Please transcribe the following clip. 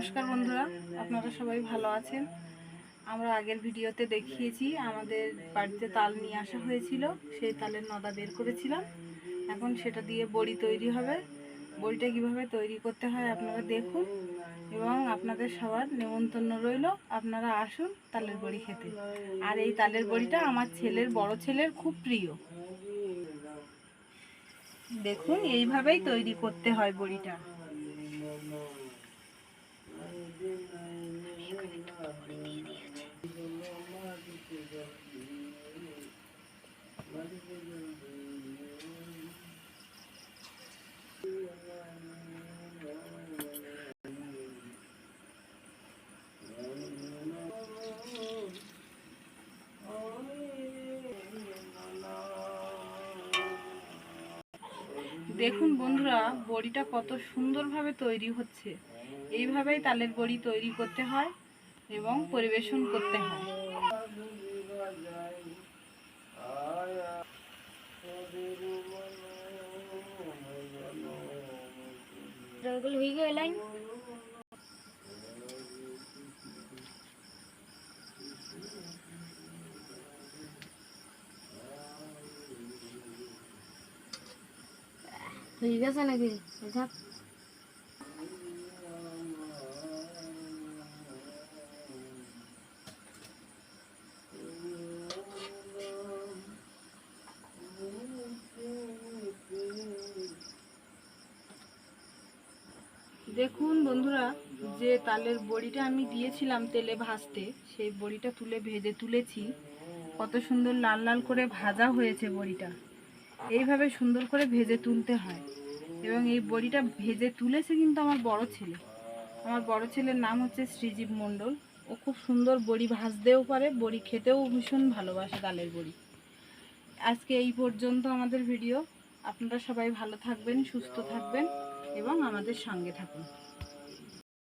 নমস্কার বন্ধুরা, আপনারা সবাই ভালো আছেন। আমরা আগের ভিডিওতে দেখিয়েছি আমাদের বাড়িতে তাল নিয়ে আসা হয়েছিল, সেই তালের নদা বের করেছিলাম। এখন সেটা দিয়ে বড়ি তৈরি হবে। বড়িটা কিভাবে তৈরি করতে হয় আপনারা দেখুন, এবং আপনাদের সবার নেমন্তন্ন রইল, আপনারা আসুন তালের বড়ি খেতে। আর এই তালের বড়িটা আমার বড় ছেলের খুব প্রিয়। দেখুন, এইভাবেই তৈরি করতে হয় বড়িটা। দেখুন বন্ধুরা, বড়িটা কত সুন্দরভাবে তৈরি হচ্ছে। এইভাবেই তালের বড়ি তৈরি করতে হয় এবং পরিবেশন করতে হয়। হয়ে গেছে নাকি? দেখুন বন্ধুরা, যে তালের বড়িটা আমি দিয়েছিলাম তেলে ভাজতে, সেই বড়িটা ভেজে তুলেছি। কত সুন্দর লাল লাল করে ভাজা হয়েছে বড়িটা। এইভাবে সুন্দর করে ভেজে তুলতে হয়। এবং এই বড়িটা ভেজে তুলেছে কিন্তু আমার বড় ছেলে। আমার বড় ছেলের নাম হচ্ছে শ্রীজীব মণ্ডল। ও খুব সুন্দর বড়ি ভাজতেও পারে, বড়ি খেতেও ভীষণ ভালোবাসে তালের বড়ি। আজকে এই পর্যন্ত আমাদের ভিডিও। আপনারা সবাই ভালো থাকবেন, সুস্থ থাকবেন এবং আমাদের সঙ্গে থাকুন।